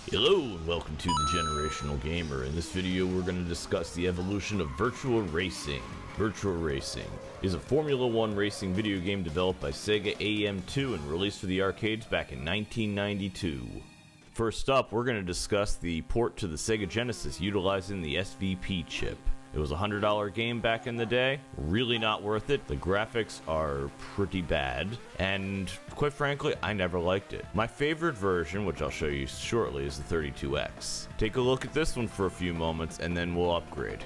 Hello and welcome to The Generational Gamer. In this video we're going to discuss the evolution of Virtua Racing. Virtua Racing is a Formula 1 racing video game developed by Sega AM2 and released for the arcades back in 1992. First up, we're going to discuss the port to the Sega Genesis utilizing the SVP chip. It was a $100 game back in the day, really not worth it. The graphics are pretty bad, and quite frankly, I never liked it. My favorite version, which I'll show you shortly, is the 32X. Take a look at this one for a few moments, and then we'll upgrade.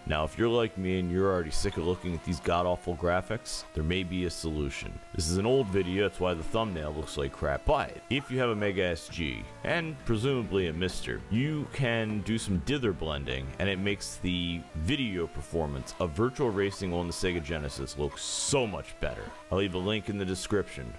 Now, if you're like me and you're already sick of looking at these god-awful graphics, there may be a solution. This is an old video, that's why the thumbnail looks like crap, but if you have a Mega SG, and presumably a Mister, you can do some dither blending, and it makes the video performance of Virtua Racing on the Sega Genesis look so much better. I'll leave a link in the description.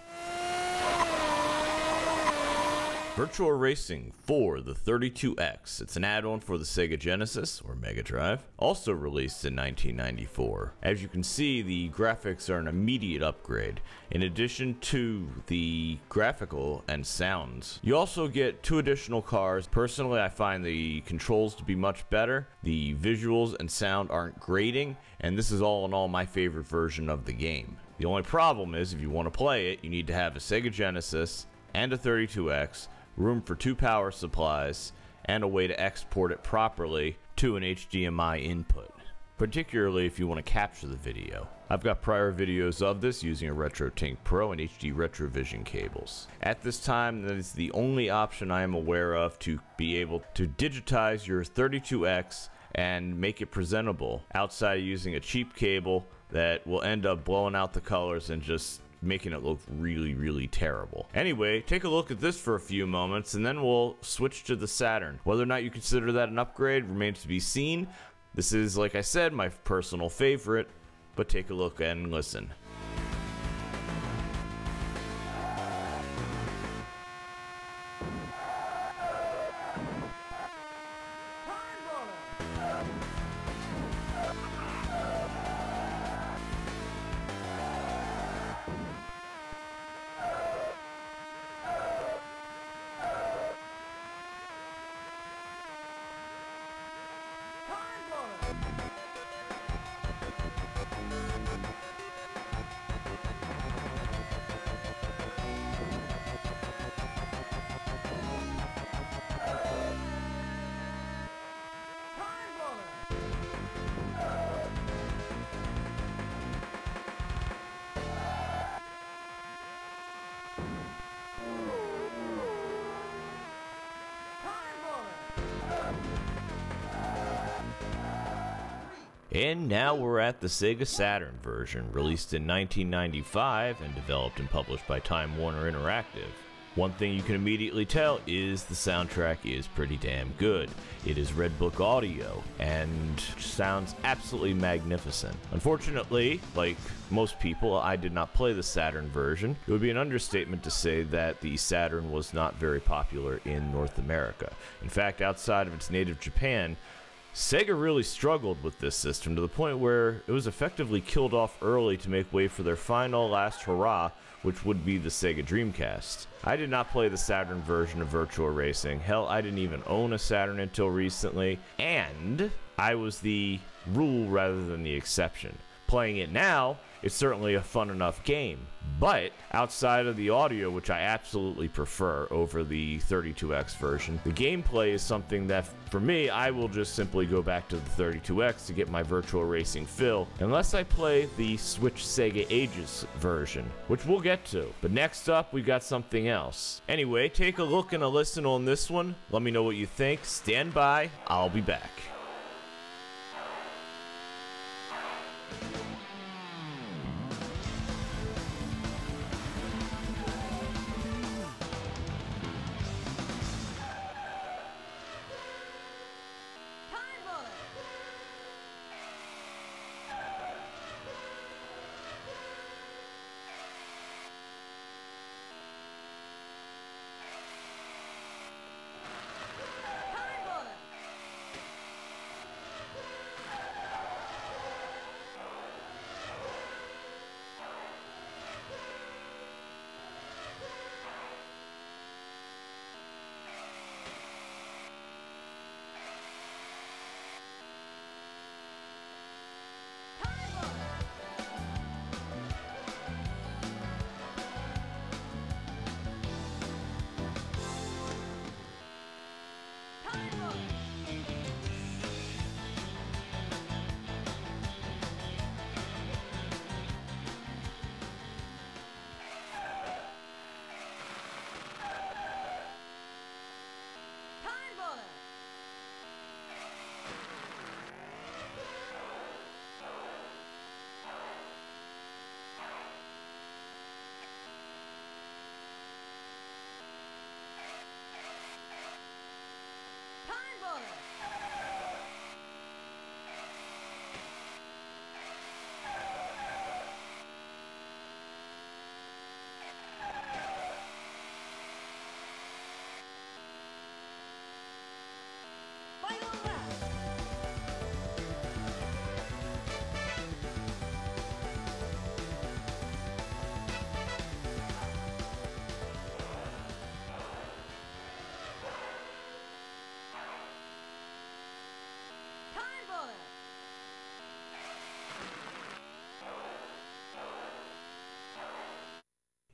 Virtua Racing for the 32X. It's an add-on for the Sega Genesis, or Mega Drive, also released in 1994. As you can see, the graphics are an immediate upgrade. In addition to the graphical and sounds, you also get 2 additional cars. Personally, I find the controls to be much better. The visuals and sound aren't grating, and this is all in all my favorite version of the game. The only problem is, if you want to play it, you need to have a Sega Genesis and a 32X, room for 2 power supplies, and a way to export it properly to an HDMI input, particularly if you want to capture the video. I've got prior videos of this using a RetroTink Pro and HD Retrovision cables. At this time, that is the only option I am aware of to be able to digitize your 32X and make it presentable outside of using a cheap cable that will end up blowing out the colors and just making it look really terrible. Anyway, take a look at this for a few moments and then we'll switch to the Saturn. Whether or not you consider that an upgrade remains to be seen. This is, like I said, my personal favorite, but take a look and listen. And now we're at the Sega Saturn version, released in 1995 and developed and published by Time Warner Interactive. One thing you can immediately tell is the soundtrack is pretty damn good. It is Red Book audio and sounds absolutely magnificent. Unfortunately, like most people, I did not play the Saturn version. It would be an understatement to say that the Saturn was not very popular in North America. In fact, outside of its native Japan, Sega really struggled with this system to the point where it was effectively killed off early to make way for their final last hurrah, which would be the Sega Dreamcast. I did not play the Saturn version of Virtua Racing. Hell, I didn't even own a Saturn until recently, and I was the rule rather than the exception. Playing it now, it's certainly a fun enough game, but outside of the audio, which I absolutely prefer over the 32X version, the gameplay is something that, for me, I will just simply go back to the 32X to get my Virtua Racing fill, unless I play the Switch Sega Ages version, which we'll get to. But next up, we got something else. Anyway, take a look and a listen on this one. Let me know what you think. Stand by, I'll be back.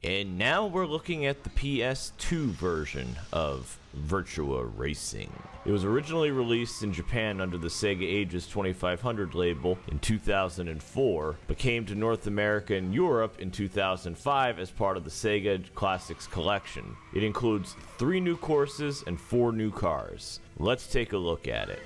And now we're looking at the PS2 version of Virtua Racing. It was originally released in Japan under the Sega Ages 2500 label in 2004, but came to North America and Europe in 2005 as part of the Sega Classics Collection. It includes 3 new courses and 4 new cars. Let's take a look at it.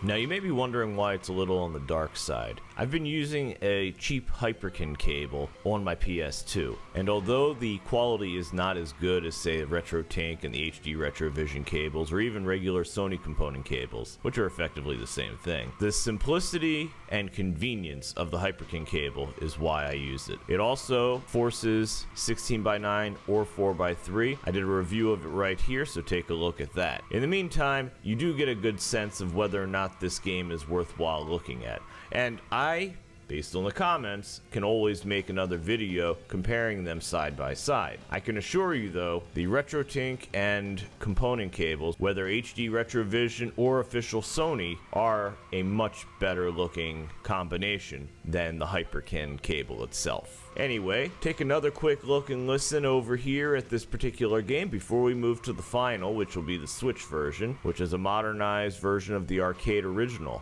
Now you may be wondering why it's a little on the dark side. I've been using a cheap Hyperkin cable on my PS2, and although the quality is not as good as say the RetroTink and the HD Retrovision cables, or even regular Sony component cables, which are effectively the same thing, the simplicity and convenience of the Hyperkin cable is why I use it. It also forces 16:9 or 4:3. I did a review of it right here, so take a look at that. In the meantime, you do get a good sense of whether or not this game is worthwhile looking at. And I, based on the comments, can always make another video comparing them side by side. I can assure you though, the RetroTink and component cables, whether HD Retrovision or official Sony, are a much better looking combination than the Hyperkin cable itself. Anyway, take another quick look and listen over here at this particular game before we move to the final, which will be the Switch version, which is a modernized version of the arcade original.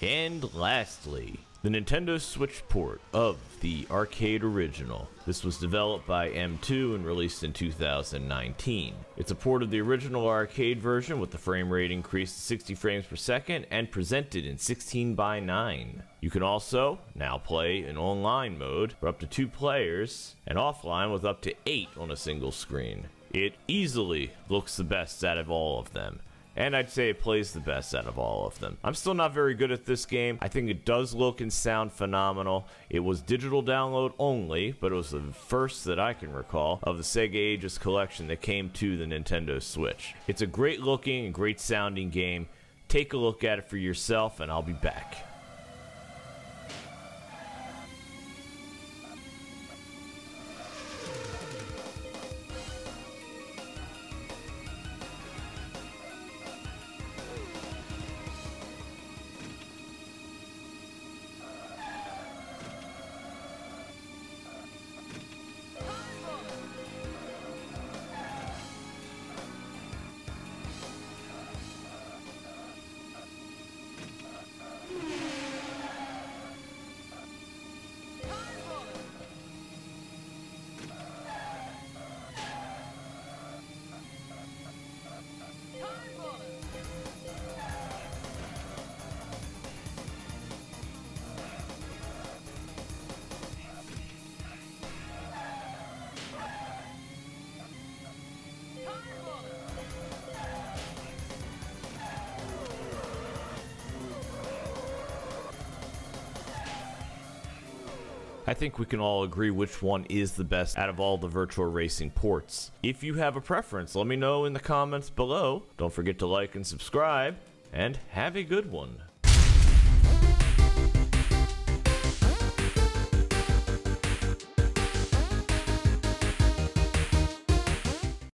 And lastly, the Nintendo Switch port of the arcade original. This was developed by M2 and released in 2019. It's a port of the original arcade version with the frame rate increased to 60 frames per second and presented in 16:9. You can also now play in online mode for up to 2 players and offline with up to 8 on a single screen. It easily looks the best out of all of them. And I'd say it plays the best out of all of them. I'm still not very good at this game. I think it does look and sound phenomenal. It was digital download only, but it was the first that I can recall of the Sega Ages collection that came to the Nintendo Switch. It's a great looking and great sounding game. Take a look at it for yourself and I'll be back. I think we can all agree which one is the best out of all the Virtua Racing ports. If you have a preference, let me know in the comments below. Don't forget to like and subscribe, and have a good one.